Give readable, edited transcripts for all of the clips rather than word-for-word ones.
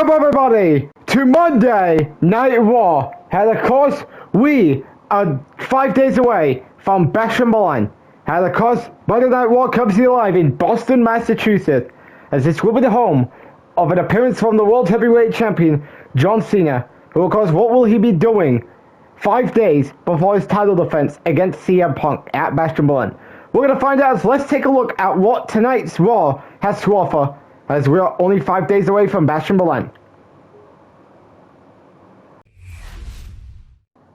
Welcome everybody to Monday Night Raw. And of course, we are 5 days away from Berlin. And of course, Monday Night Raw comes to you live in Boston, Massachusetts, as this will be the home of an appearance from the World Heavyweight Champion, John Cena. Who, of course, what will he be doing 5 days before his title defense against CM Punk at Berlin? We're going to find out, so let's take a look at what tonight's Raw has to offer, as we are only 5 days away from Berlin.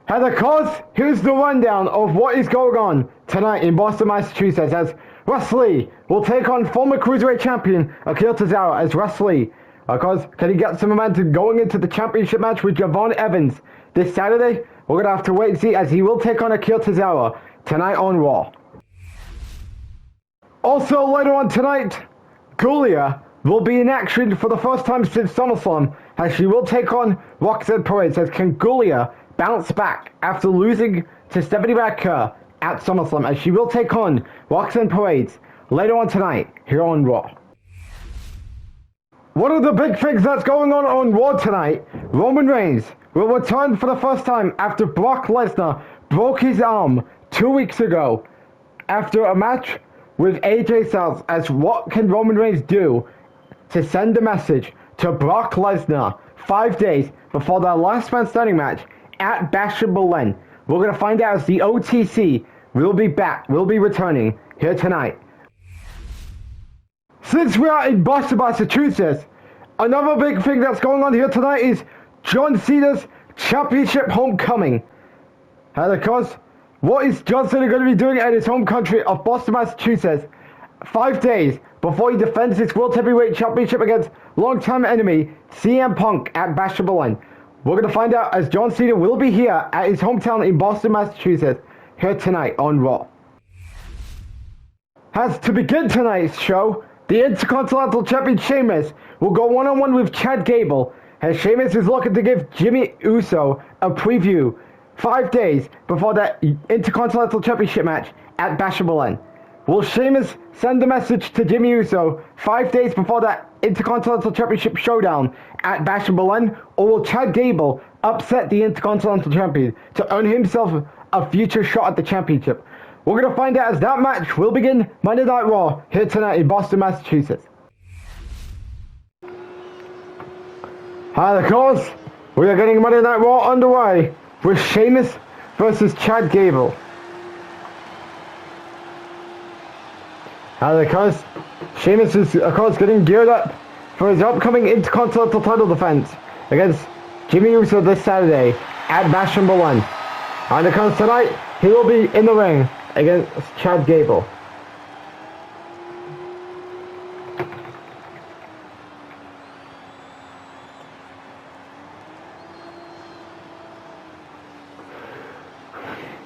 And of course, here's the rundown of what is going on tonight in Boston, Massachusetts, as Russ Lee will take on former Cruiserweight Champion Akira Tozawa, as Russ Lee, of course, can he get some momentum going into the championship match with Javon Evans this Saturday? We're going to have to wait and see, as he will take on Akira Tozawa tonight on Raw. Also later on tonight, Giulia will be in action for the first time since SummerSlam, as she will take on Roxanne Perez, as can Giulia bounce back after losing to Stephanie McMahon at SummerSlam, as she will take on Roxanne Perez later on tonight here on Raw. One of the big things that's going on Raw tonight, Roman Reigns will return for the first time after Brock Lesnar broke his arm 2 weeks ago after a match with AJ Styles, as what can Roman Reigns do to send a message to Brock Lesnar 5 days before their last man standing match at Bash in Berlin? We're going to find out, as the OTC will be returning here tonight. Since we are in Boston, Massachusetts, another big thing that's going on here tonight is John Cena's championship homecoming. And of course, what is John Cena going to be doing at his home country of Boston, Massachusetts 5 days before he defends his World Heavyweight Championship against longtime enemy CM Punk at Bash in Berlin? We're going to find out, as John Cena will be here at his hometown in Boston, Massachusetts here tonight on Raw. As to begin tonight's show, the Intercontinental Champion Sheamus will go one-on-one with Chad Gable, as Sheamus is looking to give Jimmy Uso a preview 5 days before that Intercontinental Championship match at Bash in Berlin. Will Sheamus send a message to Jimmy Uso 5 days before that Intercontinental Championship showdown at Bash in Berlin, or will Chad Gable upset the Intercontinental Champion to earn himself a future shot at the championship? We're going to find out, as that match will begin Monday Night Raw here tonight in Boston, Massachusetts. And of course, we are getting Monday Night Raw underway with Sheamus versus Chad Gable. And of course, Sheamus is getting geared up for his upcoming Intercontinental title defense against Jimmy Uso this Saturday at Bash in Berlin. And of course, tonight he will be in the ring against Chad Gable.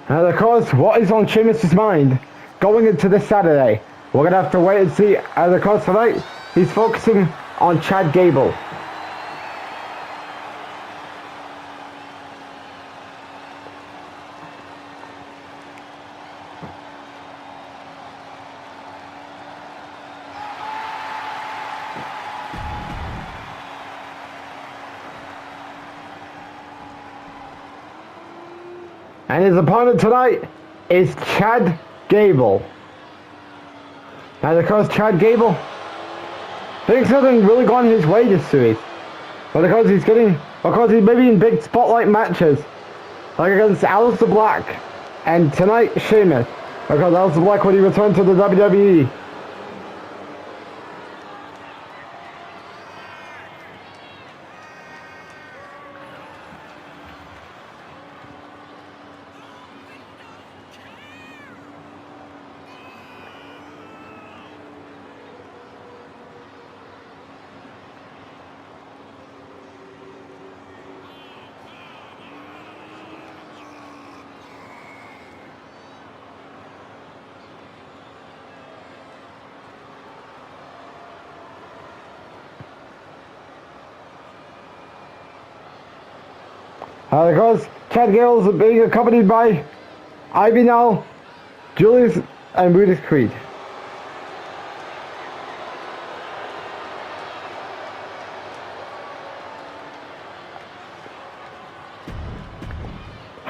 And of course, what is on Sheamus' mind going into this Saturday? We're going to have to wait and see. And of course, tonight he's focusing on Chad Gable. And his opponent tonight is Chad Gable. And of course, Chad Gable, things haven't really gone his way this series. But of course, he's maybe in big spotlight matches, like against Aleister Black, and tonight Sheamus. Because Aleister Black, when he returned to the WWE. Of course, Chad Gable is being accompanied by Ivy Julius, and Brutus Creed.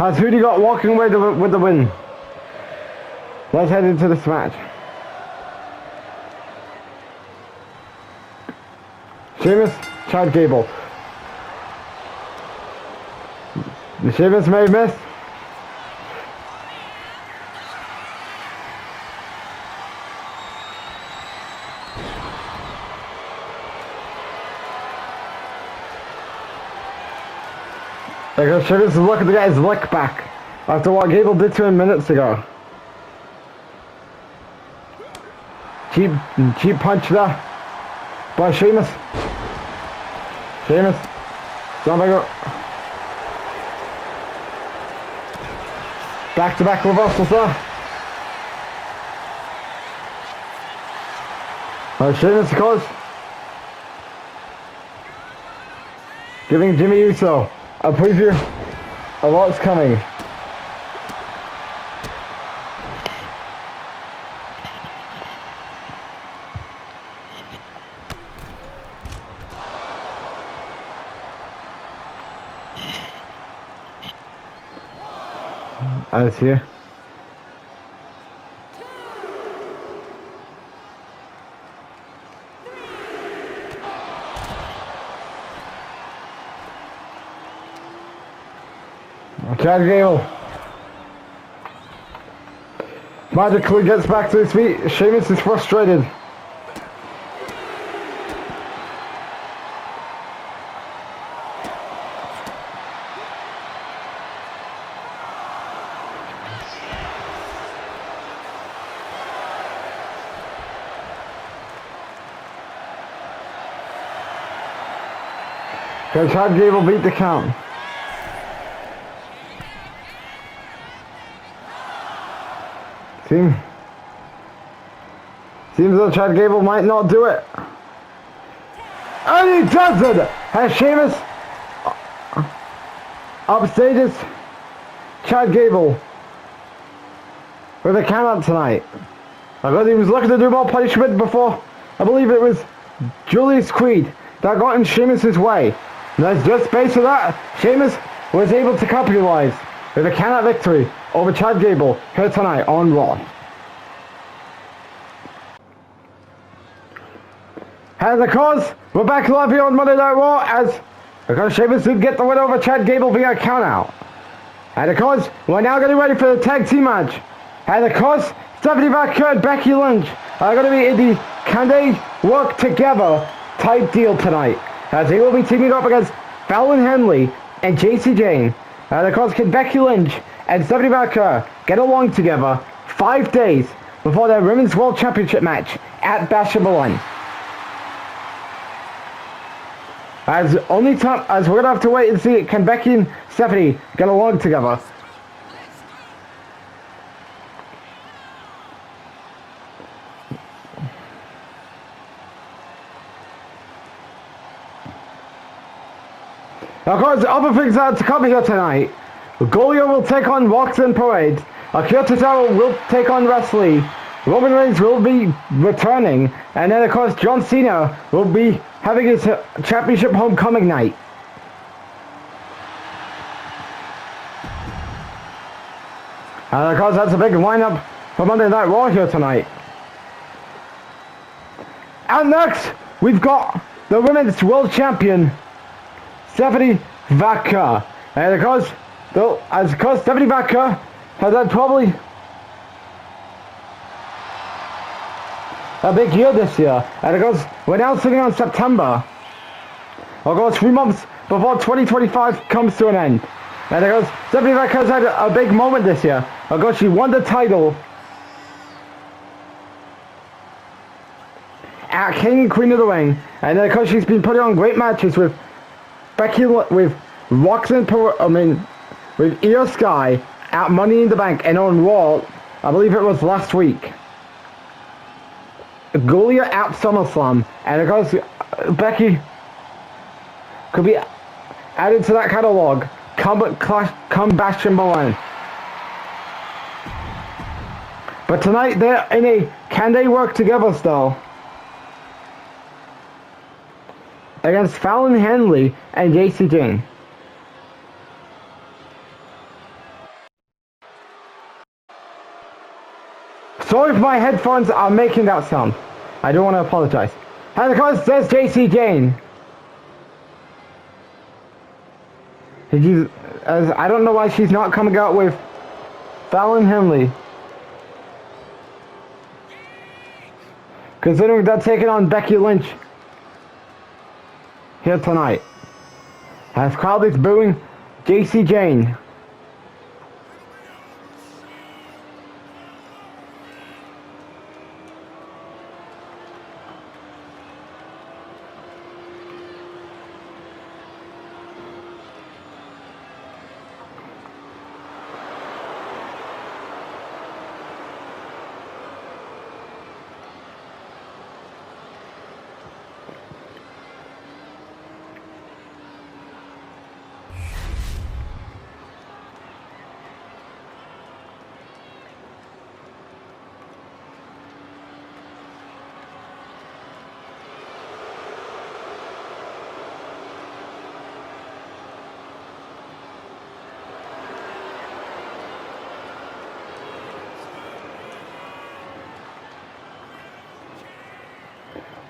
Has Hootie got walking away with the win? Let's head into this match. Sheamus, Chad Gable. The Sheamus may miss. Like Sheamus is looking to get his lick back after what Gable did to him minutes ago. Cheap punch there by Sheamus. Sheamus. Back-to-back reversals there. Sheamus, of course, giving Jimmy Uso a preview of what's coming. Alice here. Chad Gable magically gets back to his feet. Sheamus is frustrated. Can Chad Gable beat the count? Seems that Chad Gable might not do it. And he does it! Has Sheamus upstages Chad Gable with a count out tonight. I thought he was looking to do more punishment before. I believe it was Giulia's Creed that got in Sheamus' way. And that's just based on that. Sheamus was able to capitalize with a count out victory over Chad Gable here tonight on Raw. And of course, we're back live here on Monday Night Raw as Sheamus did get the win over Chad Gable via countout. And of course, we're now getting ready for the tag team match. And of course, Stephanie Vaquer and Becky Lynch are going to be in the Can They Work Together type deal tonight, as they will be teaming up against Fallon Henley and JC Jane. And of course, can Becky Lynch and Stephanie Vaquer get along together 5 days before their Women's World Championship match at Bash at Berlin? As we're gonna have to wait and see, can Becky and Stephanie get along together? Of course, other things that are to come here tonight. Giulia will take on Roxanne Perez. Akira Tozawa will take on Wesley. Roman Reigns will be returning. And then, of course, John Cena will be having his championship homecoming night. And, of course, that's a big lineup for Monday Night Raw here tonight. And next, we've got the Women's World Champion, Stephanie Vaquer. And, of course, Stephanie Vaquer has had probably a big year this year, and of course we're now sitting on September. Of course, 3 months before 2025 comes to an end. And of course, Stephanie Vaquer's had a big moment this year. Of course, she won the title at King and Queen of the Ring, and of course she's been putting on great matches with Roxanne, with Io Sky at Money in the Bank and on Raw, I believe it was last week. Giulia at SummerSlam, and of course Becky could be added to that catalogue come Bash at Berlin. But tonight they're in a Can They Work Together style against Fallon Henley and JC Jane. Sorry if my headphones are making that sound. I don't want to apologize. And of course, there's JC Jane. I don't know why she's not coming out with Fallon Henley. Considering they're taking on Becky Lynch here tonight. As crowd is booing JC Jane.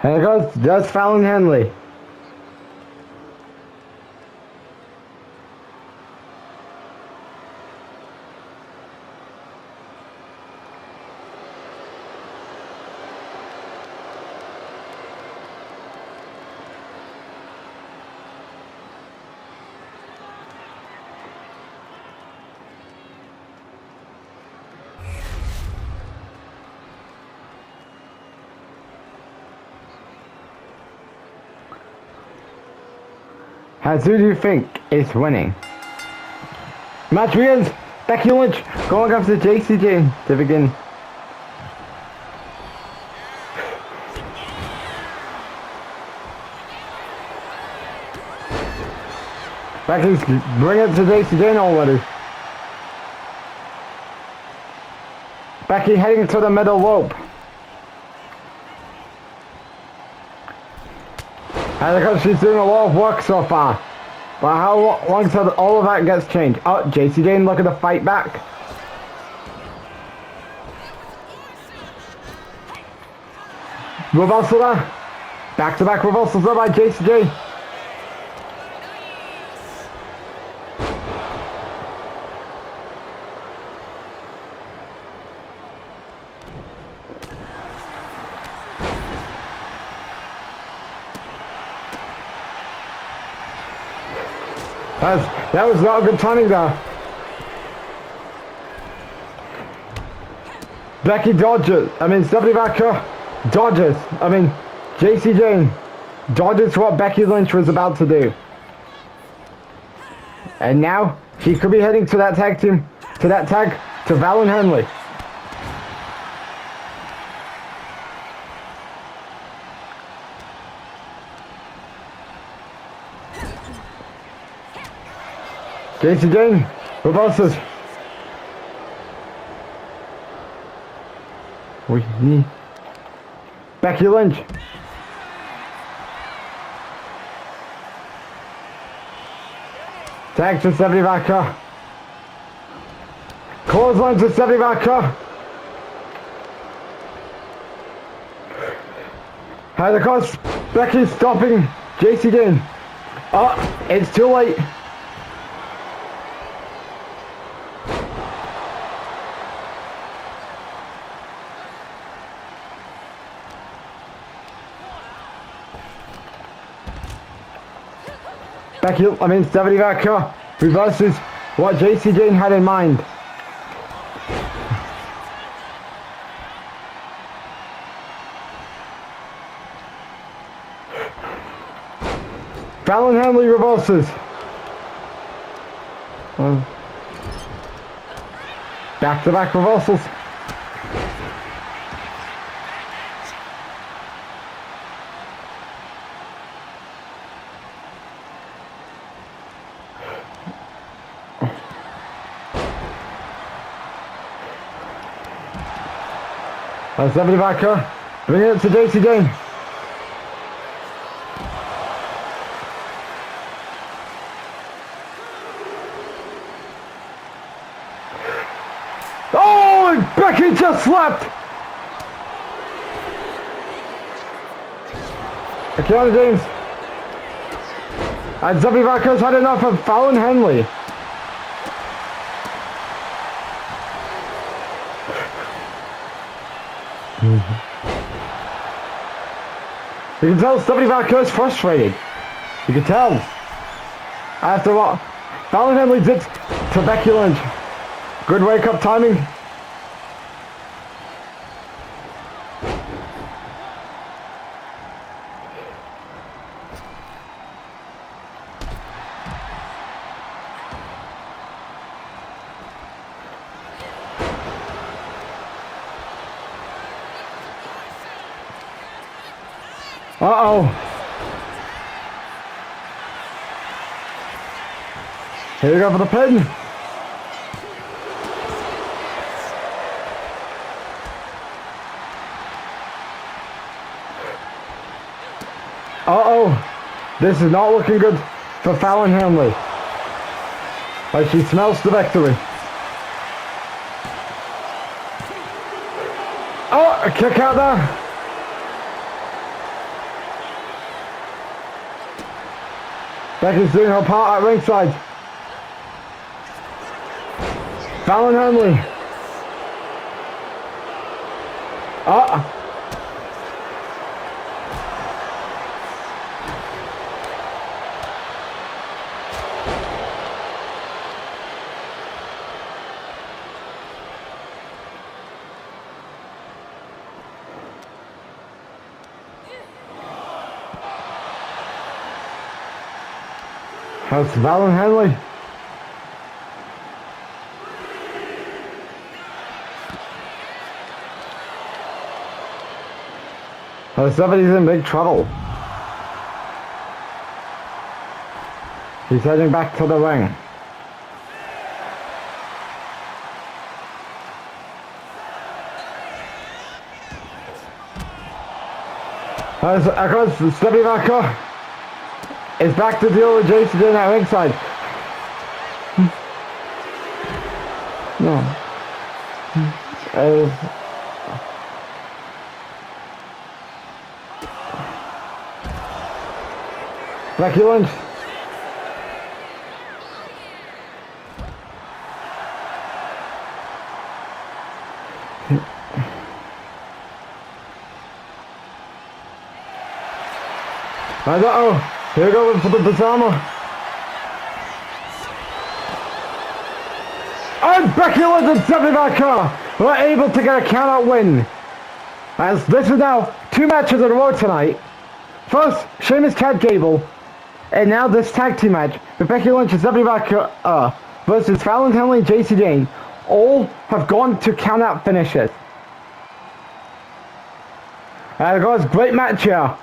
And it goes, does Fallon Henley. As who do you think is winning? Match begins. Becky Lynch going after JC Jane to begin. Becky's bringing it to JC Jane already. Becky heading to the middle rope. And because she's doing a lot of work so far. But how long till all of that gets changed? Oh, JC Jane looking to fight back. Reversal there. Back-to-back reversals there by JC Jane. That was not good timing there. Becky dodges. Stephanie Baker dodges. JC Jane dodges what Becky Lynch was about to do. And now she could be heading to that tag team, to Fallon Henley. JC Jane reverses. Becky Lynch. Tag to Stephanie Baker. Clothesline to Stephanie Baker. And of course, Becky's stopping JC Jane. Oh, it's too late. Stephanie Baker reverses what JC Jane had in mind. Fallon Henley reverses. Back-to-back reversals. Stephanie Baker bringing it to JC Jane. Oh, and Becky just slapped Keanu James. And Zebby Varco's had enough of Fallon Henley. You can tell Zebby Varco's frustrated. You can tell. After what Fallon Henley did to Becky Lynch. Good wake up timing. Uh-oh. Here we go for the pin. Uh-oh. This is not looking good for Fallon Henley. But she smells the victory. Oh, a kick out there. Becky's doing her part at ringside. Fallon Henley. How's Fallon Henley? Oh, somebody's in big trouble. He's heading back to the ring. Of course, Stevie Vaca is back to deal with Jason Jane at ringside. No. Becky Lynch. Uh-oh. Here we go for the Bazama. And Becky Lynch and Stephanie Vaca were able to get a count-out win. As this is now 2 matches in a row tonight. First, Sheamus Chad Gable. And now this tag team match with Becky Lynch and Stephanie Vaca versus Fallon Henley and JC Jane. All have gone to count-out finishes. And of course, great match here.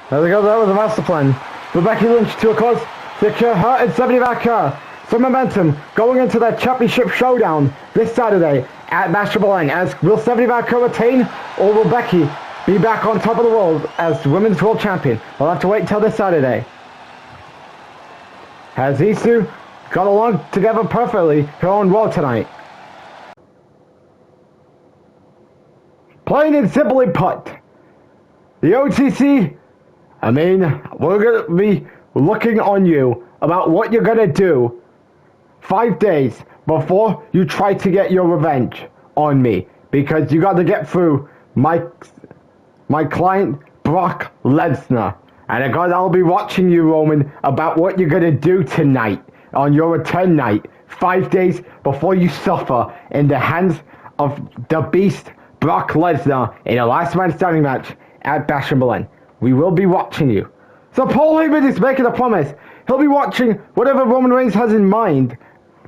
There we go, that was a master plan. For Becky Lynch to, of course, secure her and Stephanie Vaca some momentum going into that championship showdown this Saturday at Basketball Ring. As will Stephanie Vaca retain, or will Becky be back on top of the world as Women's World Champion? We'll have to wait until this Saturday. As these two got along together perfectly here on Raw tonight. Plain and simply put, the OTC, I mean, we're going to be looking on you about what you're going to do 5 days before you try to get your revenge on me. Because you got to get through my client, Brock Lesnar. And I'll be watching you, Roman, about what you're going to do tonight on your return night. 5 days before you suffer in the hands of the beast, Brock Lesnar, in a last man standing match at Bash in Berlin. We will be watching you. So Paul Heyman is making a promise. He'll be watching whatever Roman Reigns has in mind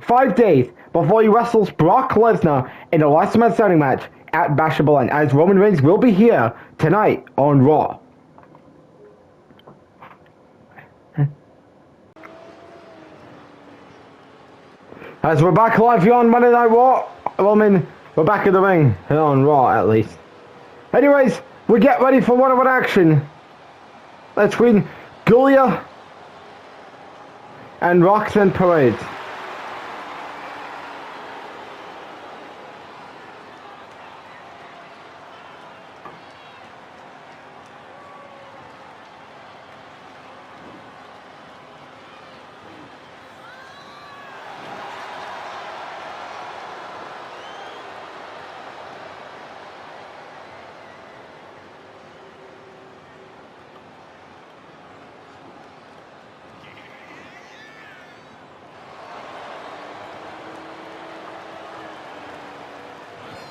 5 days before he wrestles Brock Lesnar in a last man standing match at Bash in Berlin, as Roman Reigns will be here tonight on Raw. As we're back live here on Monday Night Raw, Roman, we're back in the ring here on Raw at least. Anyways, we get ready for one-on-one action between Giulia and Roxanne Perez.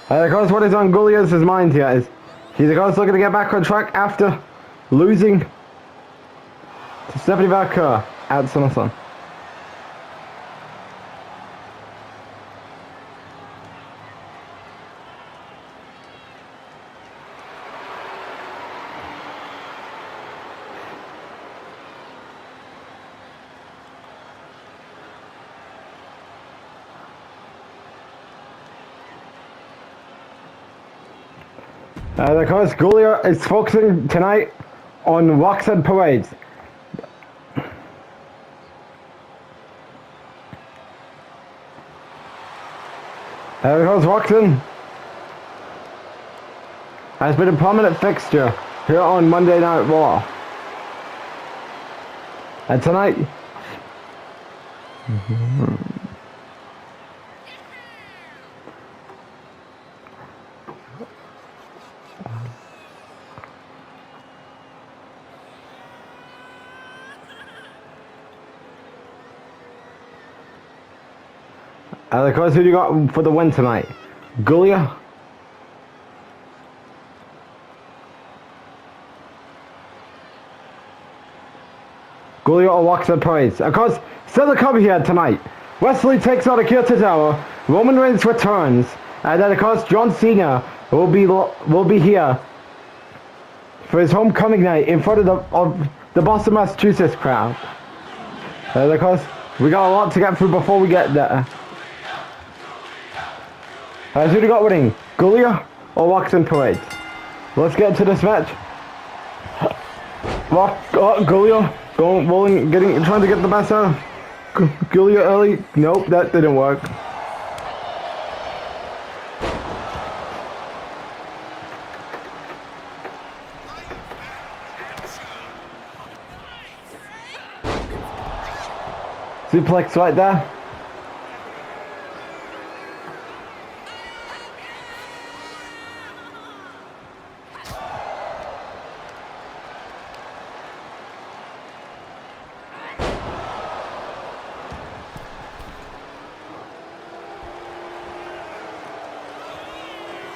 And of course, what is on Giulia's mind here is she's of course looking to get back on track after losing to Stephanie Valkyrie at SummerSlam. Of course, Giulia is focusing tonight on Roxanne Perez. Of course, Roxanne has been a prominent fixture here on Monday Night Raw. And tonight, and of course, who do you got for the win tonight? Giulia? Giulia or Roxanne Perez? Of course, still the cover here tonight. Wesley takes out Akira Tozawa. Roman Reigns returns. And then of course, John Cena will be here for his homecoming night in front of the Boston, Massachusetts crowd. And of course, we got a lot to get through before we get there. Who do you got winning? Giulia or Roxanne Perez? Let's get to this match. Giulia rolling, trying to get the best out of Giulia early. Nope, that didn't work. Suplex right there.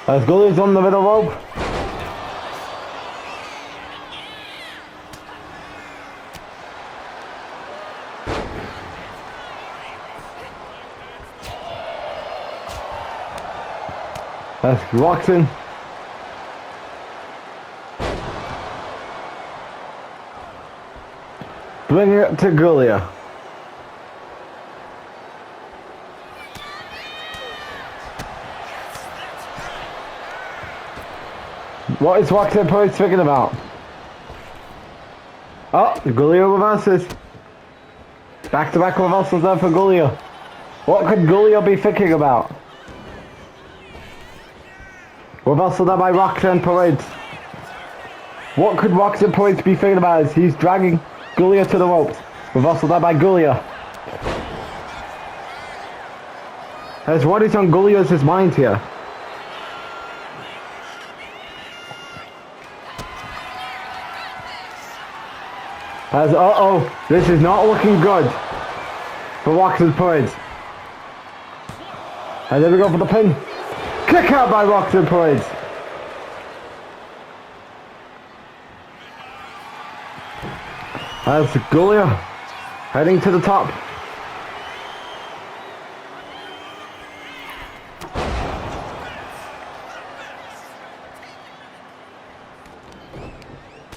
As Giulia's on the middle rope. That's Roxanne. Bringing it to Giulia. What is Roxanne Perez thinking about? Oh, Giulia reverses. Back-to-back reversals there for Giulia. What could Giulia be thinking about? Reversal there by Roxanne Perez. What could Roxanne Perez be thinking about as he's dragging Giulia to the ropes? Reversal there by Giulia. As what is on Giulia's mind here? As this is not looking good for Roxanne Perez. And there we go for the pin. Kick out by Roxanne Perez. As Giulia heading to the top.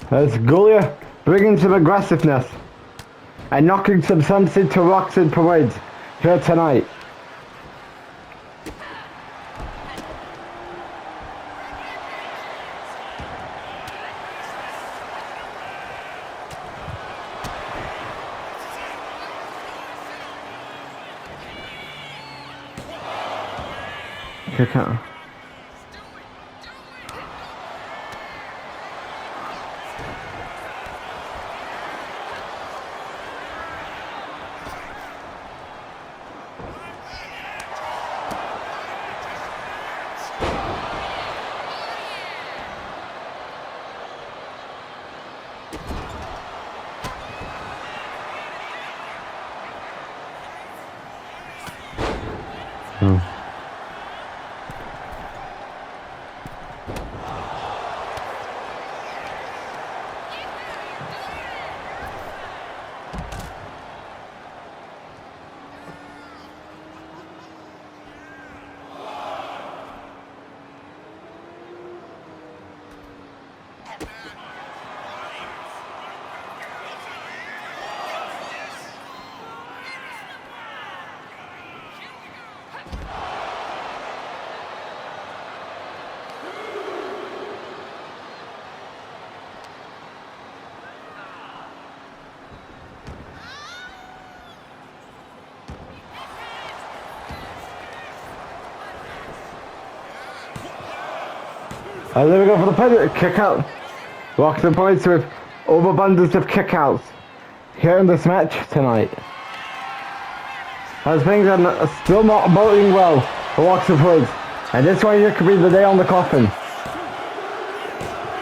As Giulia bringing some aggressiveness and knocking some sense into Roxanne Perez here tonight. Kick out. There we go for the pin, kick out. Roxanne points with overabundance of kickouts here in this match tonight. As things are still not boding well for Roxanne points. And this one here could be the nail on the coffin.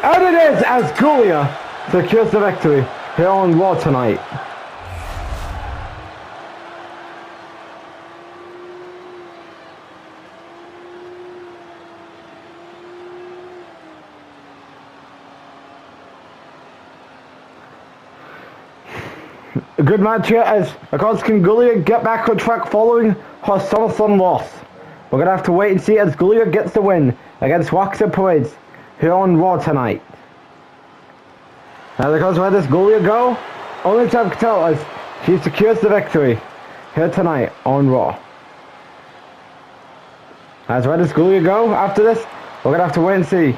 And it is, as Giulia secures the victory here on Raw tonight. A good match here as, of course, can Giulia get back on track following her SummerSlam loss? We're going to have to wait and see as Giulia gets the win against Roxanne Perez here on Raw tonight. Now, because where does Giulia go? Only time to tell as she secures the victory here tonight on Raw. As where does Giulia go after this? We're going to have to wait and see.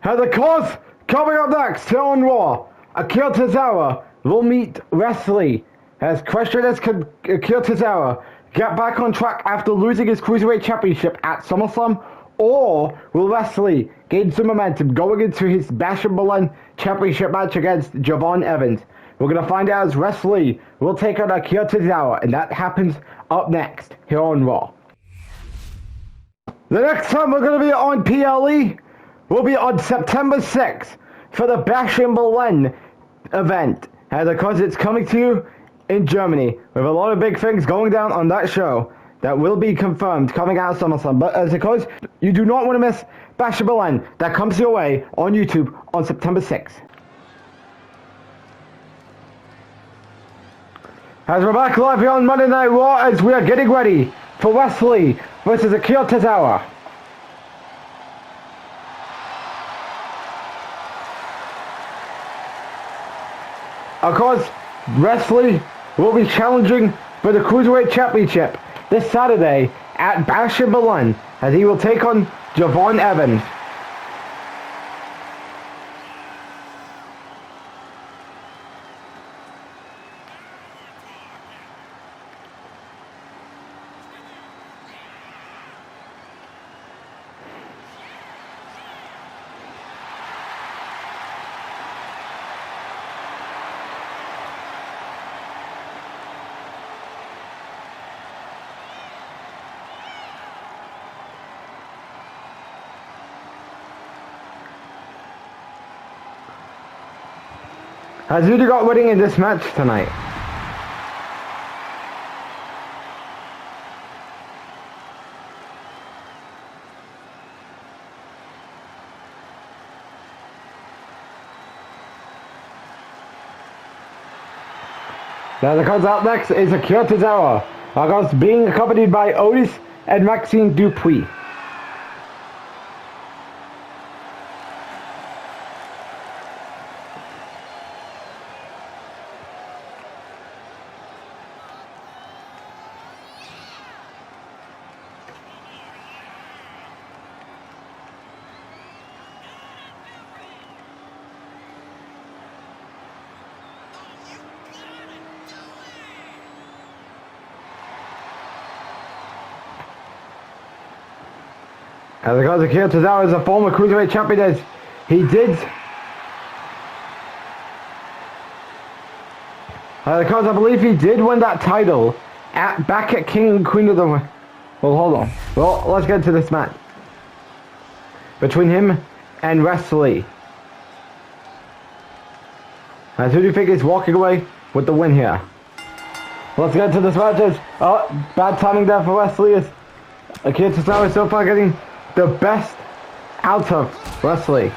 And of course, coming up next here on Raw, Akira Tozawa will meet Wesley as question is, can Akira Tozawa get back on track after losing his Cruiserweight Championship at SummerSlam, or will Wesley gain some momentum going into his Bash and Berlin Championship match against Javon Evans? We're going to find out as Wesley will take on Akira Tozawa, and that happens up next here on Raw. The next time we're going to be on PLE will be on September 6th for the Bash in Berlin event. And because it's coming to you in Germany, with a lot of big things going down on that show that will be confirmed coming out of SummerSlam. But as because you do not want to miss Bash in Berlin, that comes your way on YouTube on September 6th. As we're back live here on Monday Night Raw as we are getting ready for Wesley versus Akira Tozawa. Of course, Wesley will be challenging for the Cruiserweight Championship this Saturday at Bash in Berlin as he will take on Javon Evans. As who got winning in this match tonight? Now the comes out next is Akira Tozawa, of course being accompanied by Otis and Maxine Dupuis. As because Akira Tozawa is a former Cruiserweight champion, as he did. Because I believe he did win that title back at King and Queen of the... Well, hold on. Well, let's get into this match between him and Wesley. As who do you think is walking away with the win here? Let's get into this match. As bad timing there for Wesley, as Akira Tozawa is so far getting the best out of Wesley.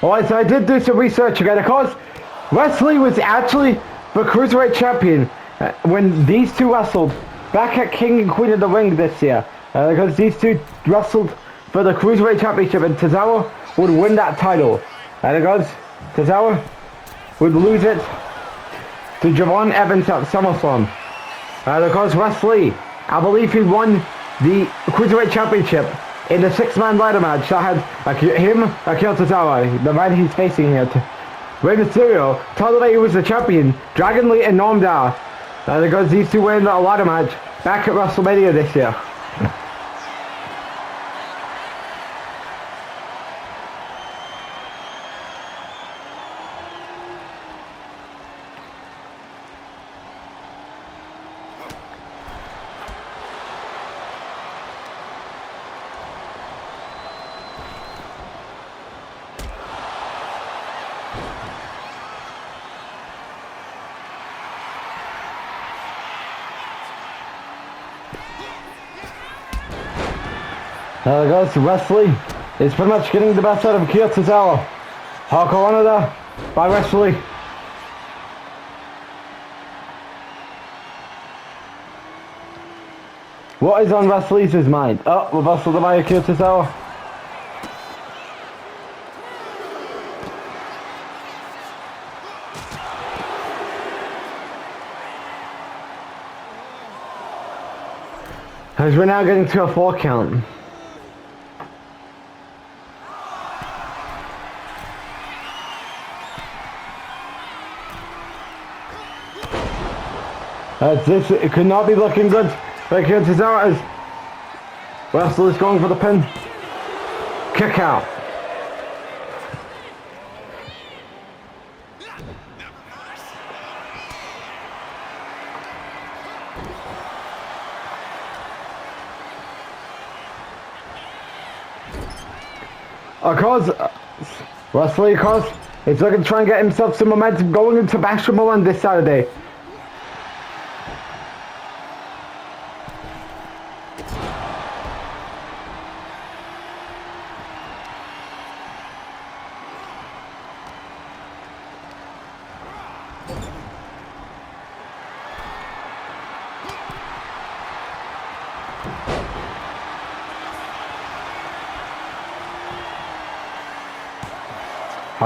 Alright, so I did do some research again. Of course, Wesley was actually the Cruiserweight champion when these two wrestled back at King and Queen of the Ring this year. Because these two wrestled for the Cruiserweight championship and Tozawa would win that title. And because Tozawa would lose it to Javon Evans at SummerSlam. And of course, Wesley I believe he won the Cruiserweight Championship in the six-man ladder match that had him, Akira Tozawa, the man he's facing here. Rey Mysterio told him he was the champion, Dragon Lee and Noam Dar. Because these two win a ladder match back at WrestleMania this year. There goes Wesley. Is pretty much getting the best out of Akira Tozawa. Hardcore Honor there by Wesley. What is on Wesley's mind? Oh, reversal by Akira Tozawa. As we're now getting to a 4 count. It could not be looking good for Akira Tozawa as Wesley's going for the pin. Kick out. Wesley, of course, is looking to try and get himself some momentum going into Bash on this Saturday.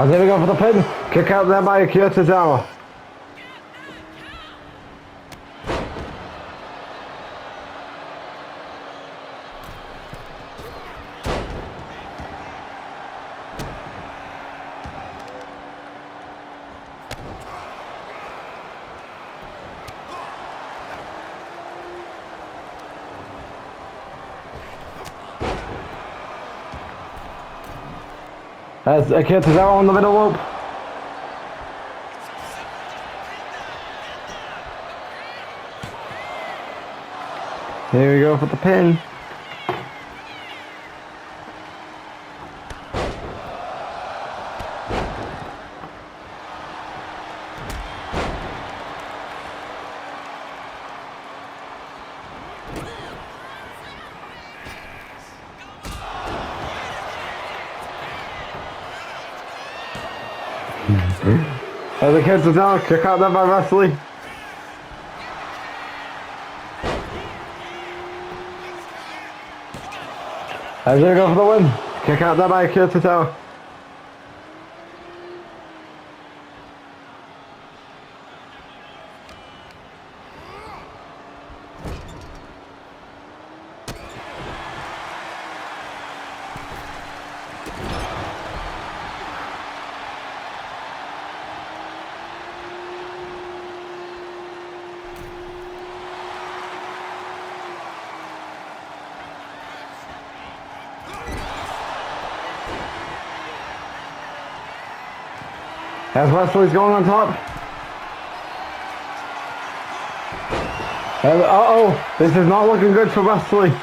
There we go for the pin. Kick out there by Akira Tozawa. As Akira Tozawa on the middle rope. Here we go for the pin. As the kids are down, kick out there by Wesley. As they go for the win. Kick out there by Akira Tozawa. As Wesley's going on top. Uh-oh, this is not looking good for Wesley.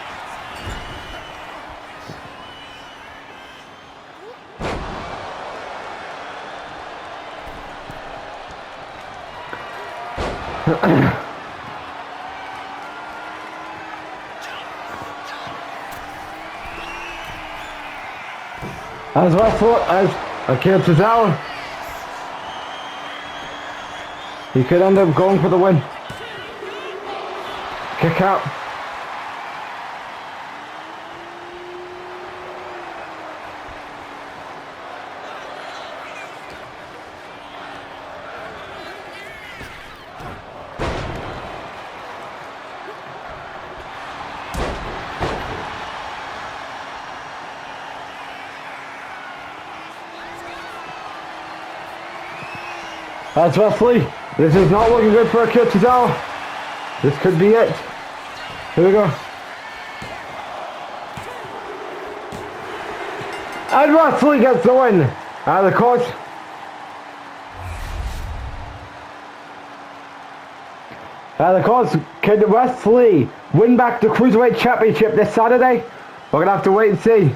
As Wesley, as Akira Tozawa. He could end up going for the win. Kick out. That's Wesley. This is not looking good for Akira Tozawa. This could be it. Here we go. And Wesley gets the win. And of course, can Wesley win back the Cruiserweight Championship this Saturday? We're going to have to wait and see.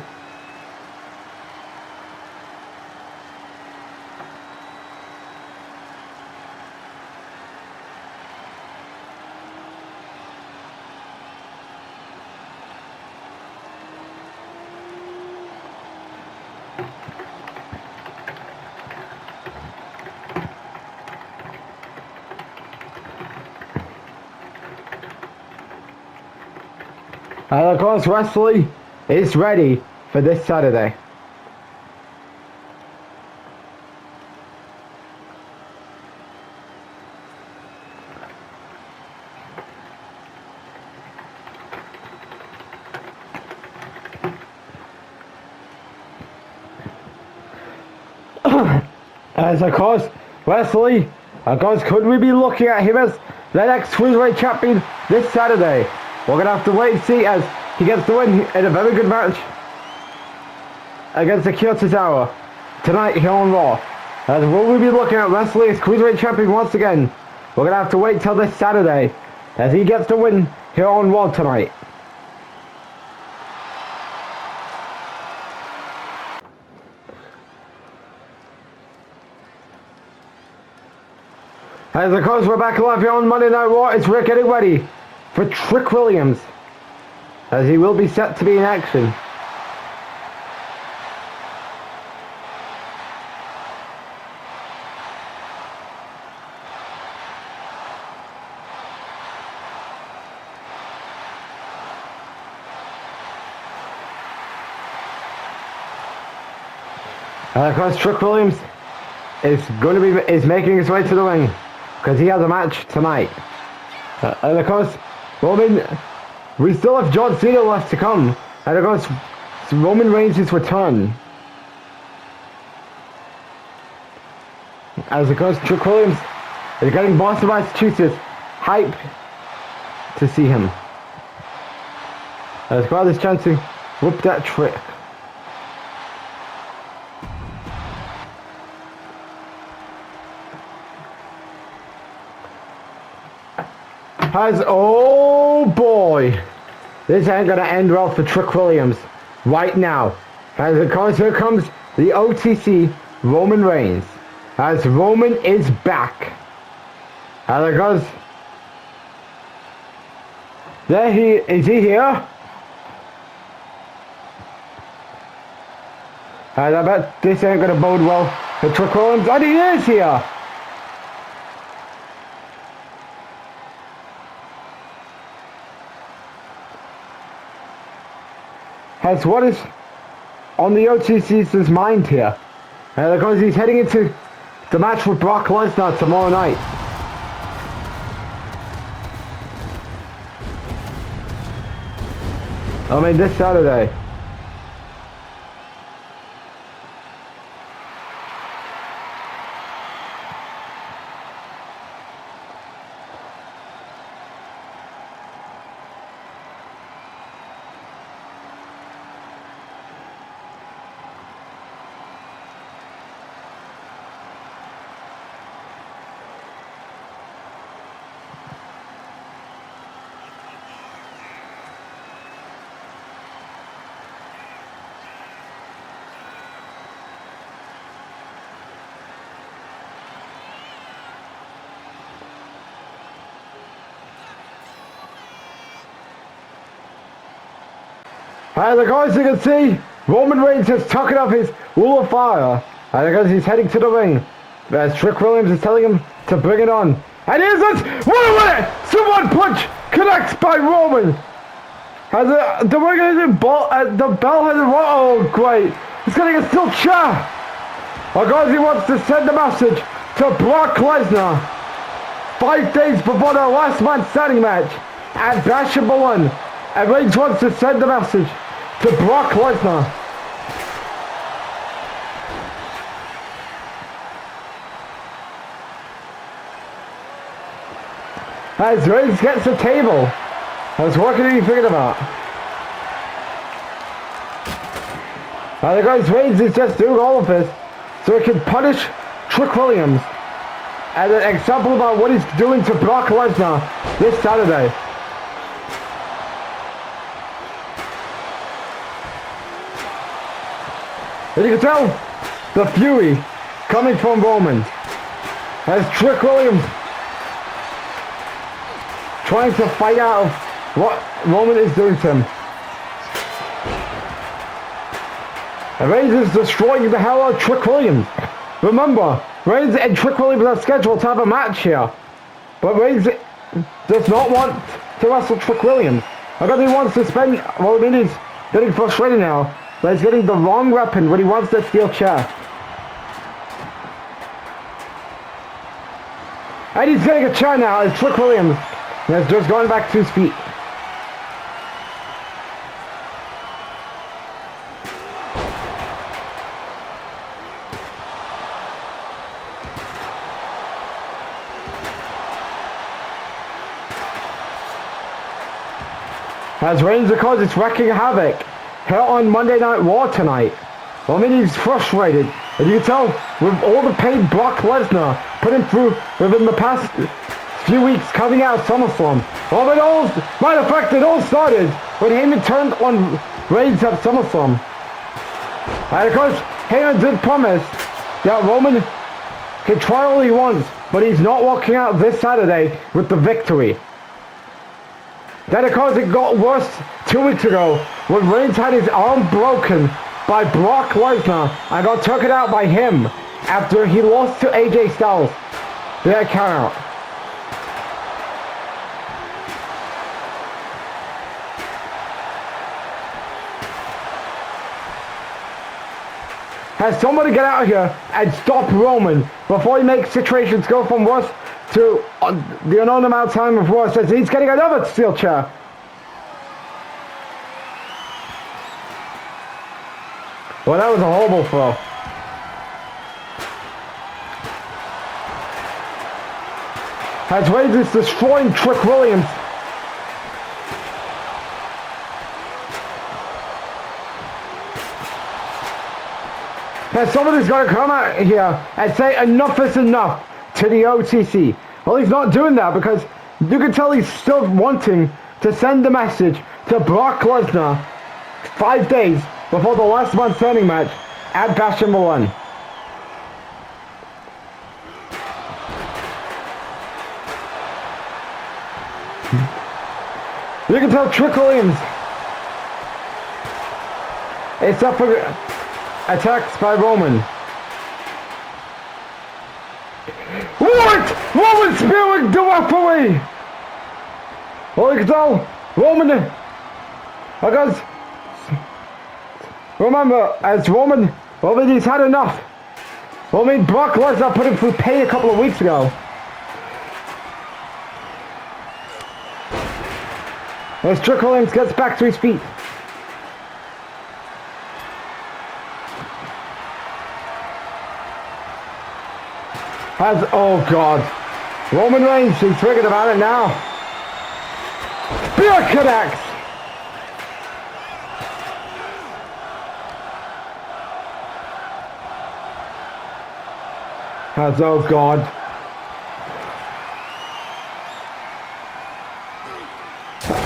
And of course, Wesley is ready for this Saturday. As of course, Wesley, of course, could we be looking at him as the next Cruiserweight champion this Saturday? We're going to have to wait and see as he gets the win in a very good match against Akira Tozawa tonight here on Raw. As will we be looking at Wesley as Cruiserweight champion once again? We're going to have to wait till this Saturday as he gets the win here on Raw tonight. As of course we're back live here on Monday Night Raw, it's Rick getting ready for Trick Williams, as he will be set to be in action. And of course Trick Williams is making his way to the ring because he has a match tonight. And of course, Roman, we still have John Cena left to come. And of course, Roman Reigns' return. As of course, Trick Williams is getting Boston, Massachusetts hype to see him. As well as chance to whoop that trick. Oh boy, this ain't gonna end well for Trick Williams right now. As of course here comes the OTC Roman Reigns, as Roman is back. And of course, is he here? And I bet this ain't gonna bode well for Trick Williams, and he is here. As what is on the OTC's mind here? Because he's heading into the match with Brock Lesnar tomorrow night. I mean this Saturday. And of course you can see Roman Reigns has taken off his wall of fire. And of course he's heading to the ring. As Trick Williams is telling him to bring it on. And here's it! What a minute! Someone punch connects by Roman. As the ring is in the bell has oh great. He's gonna get still chair. Of course he wants to send a message to Brock Lesnar. 5 days before the last man standing match at Bash at Berlin. And Reigns wants to send a message to Brock Lesnar. As Reigns gets the table. What can you thinking about? The guys, Reigns is just doing all of this so he can punish Trick Williams as an example about what he's doing to Brock Lesnar this Saturday. And you can tell the fury coming from Roman as Trick Williams trying to fight out of what Roman is doing to him. And Reigns is destroying the hell out of Trick Williams. Remember, Reigns and Trick Williams are scheduled to have a match here. But Reigns does not want to wrestle Trick Williams. I guess he wants to spend, well, I mean, he's getting frustrated now. But he's getting the wrong weapon when he wants that steel chair. And he's getting a chair now as Trick Williams has just gone back to his feet. As Reigns, because it's wrecking havoc here on Monday Night Raw tonight. Well, I mean, he's frustrated. And you can tell with all the pain Brock Lesnar put him through within the past few weeks coming out of SummerSlam. Well, it all, matter of fact, it all started when Heyman turned on Reigns at SummerSlam. And of course, Heyman did promise that Roman can try all he wants, but he's not walking out this Saturday with the victory. Then of course it got worse 2 weeks ago when Reigns had his arm broken by Brock Lesnar and got taken out by him after he lost to AJ Styles. That count out. Has somebody get out here and stop Roman before he makes situations go from worse to the unknown amount of time of worse as he's getting another steel chair. Well, that was a horrible throw. As Reigns is destroying Trick Williams. Now somebody's got to come out here and say enough is enough to the OTC. Well, he's not doing that because you can tell he's still wanting to send the message to Brock Lesnar 5 days before the last man standing match at Bash #1. You can tell Trick Williams it's up for attacks by Roman. What? Roman spearing the referee! Well, you can tell Roman, because remember, as Roman, well, he's had enough. Well, I mean, Brock Lesnar put him through pain a couple of weeks ago. As Trick Williams gets back to his feet. Oh God, Roman Reigns, he's thinking about it now. Spear connects. Oh God.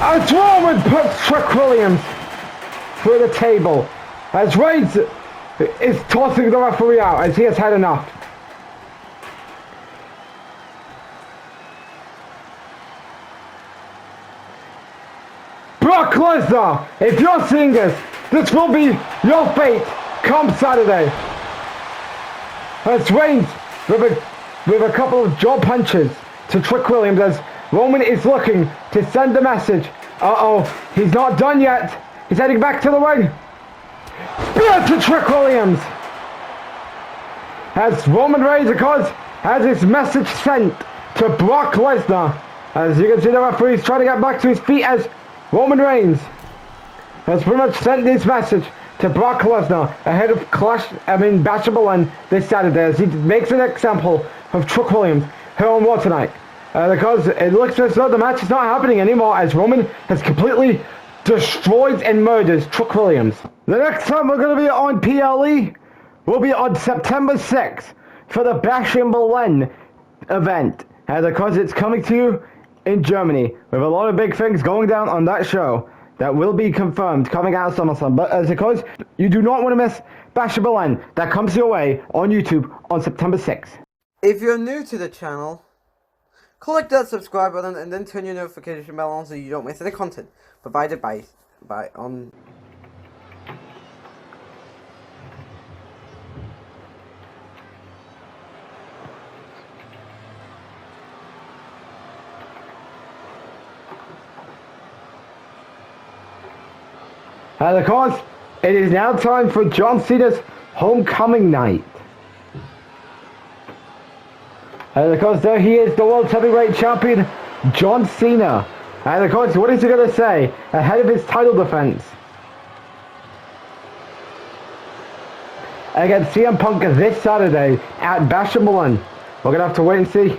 As Roman puts Trick Williams through the table, as Reigns is tossing the referee out as he has had enough. Brock Lesnar, if you're seeing this, this will be your fate come Saturday. As Reigns with a couple of jaw punches to Trick Williams as Roman is looking to send a message. Uh-oh, he's not done yet. He's heading back to the ring. Spear to Trick Williams. As Roman Reigns, of course, has his message sent to Brock Lesnar. As you can see, the referee's trying to get back to his feet as Roman Reigns has pretty much sent this message to Brock Lesnar ahead of Bash #1 this Saturday as he makes an example of Trick Williams here on Raw tonight. Because it looks as though the match is not happening anymore as Roman has completely destroyed and murders Truck Williams. The next time we're going to be on PLE will be on September 6th for the Bash in Berlin event. Because it's coming to you in Germany with a lot of big things going down on that show that will be confirmed coming out of SummerSlam. But because you do not want to miss Bash in Berlin, that comes your way on YouTube on September 6th. If you're new to the channel, click that subscribe button and then turn your notification bell on so you don't miss any content provided by on. And of course, it is now time for John Cena's homecoming night. And of course, there he is, the World Heavyweight Champion, John Cena. And of course, what is he going to say ahead of his title defense against CM Punk this Saturday at Bash in Berlin? We're going to have to wait and see.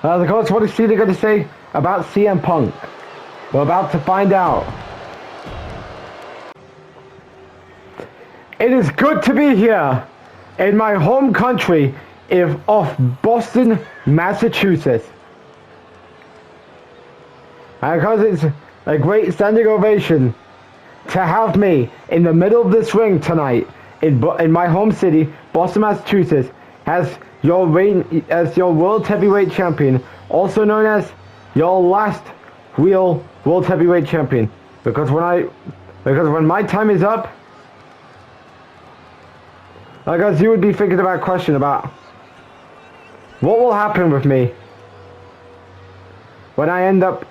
Of course, what is Cena going to say about CM Punk? We're about to find out. It is good to be here in my home country of Boston, Massachusetts. And because it's a great standing ovation to have me in the middle of this ring tonight in my home city, Boston, Massachusetts, as your World Heavyweight Champion, also known as your last real World Heavyweight Champion. Because when my time is up, I guess you would be thinking about a question about what will happen with me when I end up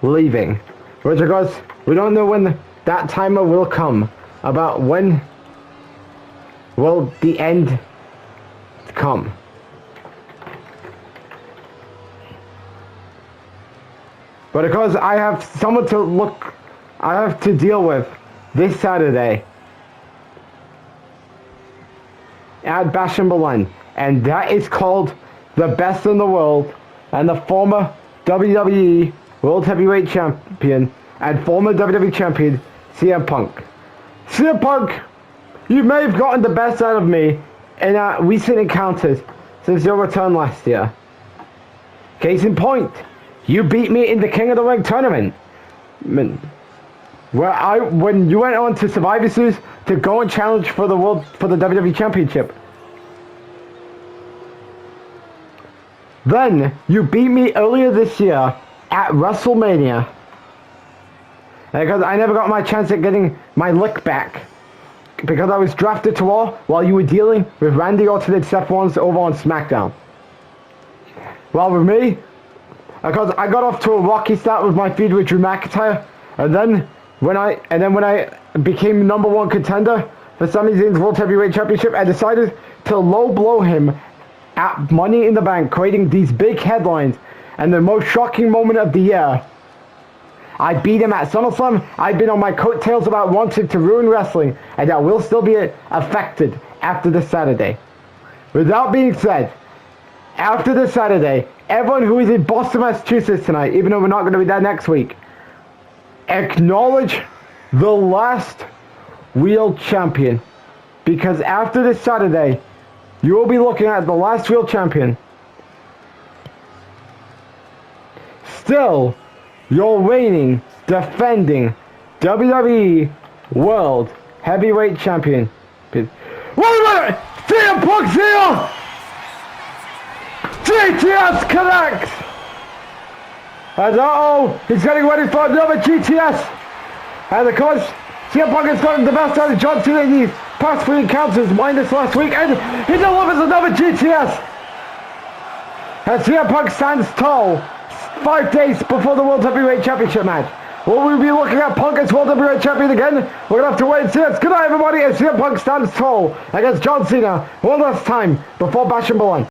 leaving. Which because we don't know when that timer will come, about when will the end come. But because I have someone I have to deal with this Saturday at Bash in Berlin, and that is called the Best in the World and the former WWE World Heavyweight Champion and former WWE Champion CM Punk. CM Punk, you may have gotten the best out of me in our recent encounters since your return last year. Case in point, you beat me in the King of the Ring tournament, when you went on to Survivor Series to go and challenge for the WWE Championship. Then you beat me earlier this year at WrestleMania, because I never got my chance at getting my lick back, because I was drafted to Raw while you were dealing with Randy Orton and Seth Rollins over on SmackDown. While with me, because I got off to a rocky start with my feud with Drew McIntyre, and then when I became number one contender for Sami Zayn's World Heavyweight Championship, I decided to low blow him at Money in the Bank, creating these big headlines. And the most shocking moment of the year, I beat him at SummerSlam. I've been on my coattails about wanting to ruin wrestling, and that will still be affected after this Saturday. With that being said, after this Saturday, everyone who is in Boston, Massachusetts tonight, even though we're not going to be there next week, acknowledge the last real champion. Because after this Saturday, you will be looking at the last real champion. Still, your reigning, defending WWE World Heavyweight Champion. Wait a minute! CM Punk's here! GTS connects! And uh-oh, he's getting ready for another GTS! And of course, CM Punk has gotten the best out of John Cena in these past 3 encounters, minus last week, and he delivers another GTS! And CM Punk stands tall 5 days before the World Heavyweight Championship match. Will we be looking at Punk as World WWE Champion again? We're going to have to wait and see. It's good night, everybody, as CM Punk stands tall against John Cena one last time before Bash and Berlin.